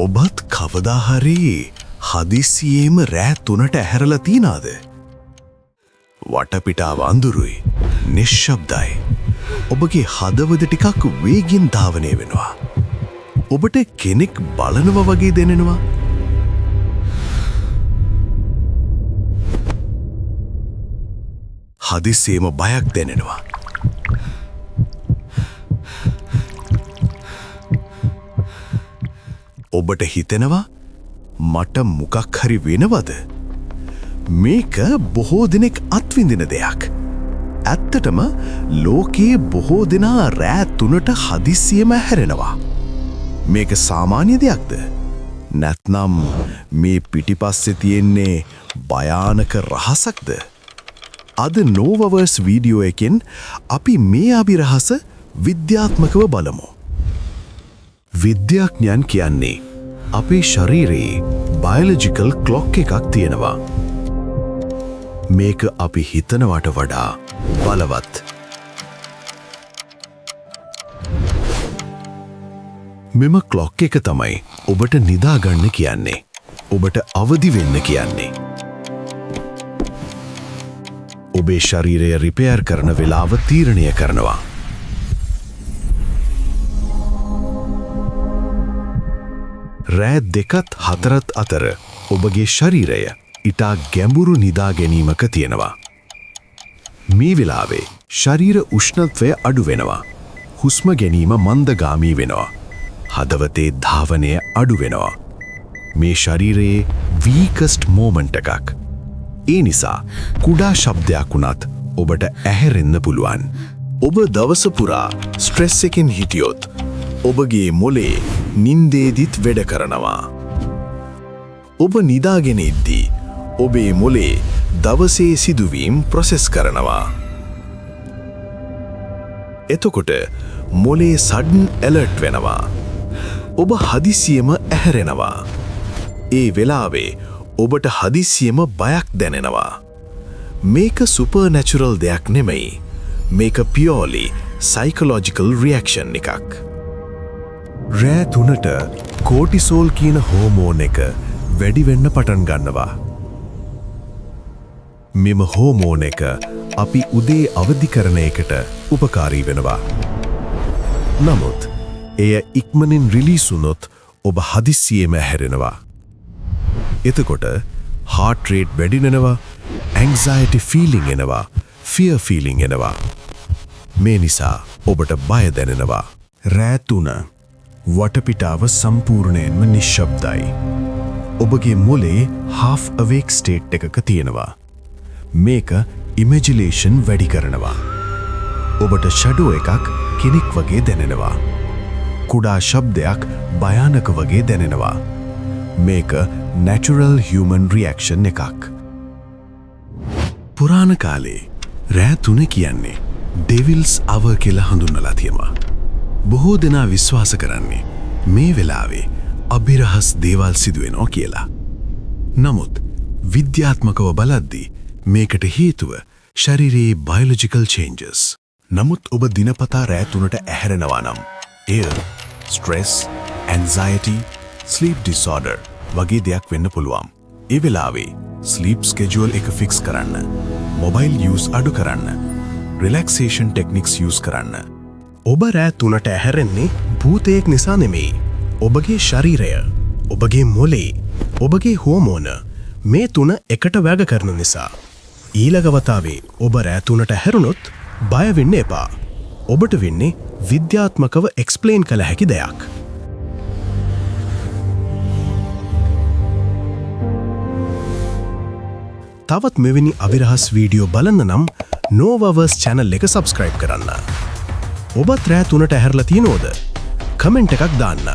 ඔබත් කවදා හරි හදිසියේම රෑ 3ට ඇහැරලා තියනද? වටපිටාව අඳුරුයි, නිශ්ශබ්දයි. ඔබගේ හදවත ටිකක් වේගින් ධාවනය වෙනවා. ඔබට කෙනෙක් බලනවා වගේ දැනෙනවා. හදිසියේම බයක් දැනෙනවා. ඔබට හිතෙනවා මට මොකක් හරි වෙනවද? මේක බොහෝ දෙනෙක් අත්විඳින දෙයක්. ඇත්තටම ලෝකයේ බොහෝ දෙනා රෑ 3ට හදිස්සියම හැරෙනවා. මේක සාමාන්‍ය දෙයක්ද? නැත්නම් මේ පිටිපස්සේ තියෙන්නේ භයානක රහසක්ද? අද නෝවවර්ස් වීඩියෝ එකෙන් අපි මේ අභිරහස විද්‍යාත්මකව බලමු. විද්‍යාඥයන් කියන්නේ අපේ ශරීරයේ බයොලොජිකල් ක්ලොක් එකක් තියෙනවා. මේක අපි හිතනවට වඩා බලවත්. මෙම ක්ලොක් එක තමයි ඔබට නිදාගන්න කියන්නේ. ඔබට අවදි වෙන්න කියන්නේ. ඔබේ ශරීරය රිපෙයාර් කරන වෙලාව තීරණය කරනවා. රෑ 2-4 අතර ඔබගේ ශරීරය ඉතා ගැඹුරු නිදා ගැනීමක තියෙනවා. මේ වෙලාවේ ශරීර උෂ්ණත්වය අඩු වෙනවා. හුස්ම ගැනීම මන්දගාමී වෙනවා. හදවතේ ධාවනය අඩු වෙනවා. මේ ශරීරයේ වීකස්ට් මෝමන්ට් එකක්. ඒ නිසා කුඩා ශබ්දයක් වුණත් ඔබට ඇහැරෙන්න පුළුවන්. ඔබ දවස පුරා ස්ට්‍රෙස් එකෙන් හිටියොත් ඔබගේ මොලේ නින්දේදිත් වැඩ කරනවා. ඔබ නිදාගෙන ඉද්දී ඔබේ මොලේ දවසේ සිදුවීම් ප්‍රොසෙස් කරනවා. එතකොට මොලේ සඩන් ඇලර්ට් වෙනවා. ඔබ හදිසියෙම ඇහැරෙනවා. ඒ වෙලාවේ ඔබට හදිසියෙම බයක් දැනෙනවා. මේක සුපර්නැචරල් දෙයක් නෙමෙයි. මේක පියෝලි සයිකොලොජිකල් රියැක්ෂන් එකක්. රෑ 3ට කෝටිසෝල් කියන හෝමෝන් එක වැඩි වෙන්න පටන් ගන්නවා. මෙම හෝමෝන් එක අපි උදේ අවදි කරන එකට උපකාරී වෙනවා. නමුත් එය ඉක්මනින් රිලීස් වුණොත් ඔබ හදිස්සියෙම හැරෙනවා. එතකොට heart rate වැඩි වෙනවා, anxiety feeling එනවා, fear feeling එනවා. මේ නිසා ඔබට බය දැනෙනවා. රෑ 3 වටපිටාව සම්පූර්ණයෙන්ම නිශ්ශබ්දයි. ඔබගේ මොලේ half awake state එකක තියෙනවා. මේක ඉමැජිනේෂන් වැඩි කරනවා. ඔබට ෂැඩෝ එකක් කෙනෙක් වගේ දැනෙනවා. කුඩා ශබ්දයක් භයානක වගේ දැනෙනවා. මේක natural human reaction එකක්. පුරාණ කාලේ රෑ 3 කියන්නේ devil's hour කියලා හඳුන්වලා තියෙනවා. බොහෝ දෙනා විශ්වාස කරන්නේ මේ වෙලාවේ අභිරහස් දේවල් සිදුවෙනවා කියලා. නමුත් විද්‍යාත්මකව බලද්දී මේකට හේතුව ශරීරයේ biological changes. නමුත් ඔබ දිනපතා රෑ 3ට ඇහැරෙනවා නම් එය stress, anxiety, sleep disorder වගේ දෙයක් වෙන්න පුළුවන්. ඒ වෙලාවේ sleep schedule එක fix කරන්න, mobile use අඩු කරන්න, relaxation techniques use කරන්න. ඔබ රෑ 3ට ඇහැරෙන්නේ භූතයෙක් නිසා නෙමෙයි. ඔබගේ ශරීරය, ඔබගේ මොලේ, ඔබගේ හෝමෝන මේ 3 එකට වැඩ කරන නිසා. ඊළඟ වතාවේ ඔබ රෑ 3ට හැරුණොත් බය වෙන්න එපා. ඔබට වෙන්නේ විද්‍යාත්මකව එක්ස්ප්ලේන් කළ හැකි දෙයක්. තවත් මෙවැනි අවිරහස් වීඩියෝ බලන්න නම් නෝවවර්ස් channel එක subscribe කරන්න. ඔබත් රෑ 3ට ඇහැරලා තියෙනවද? කමෙන්ට් එකක් දාන්න.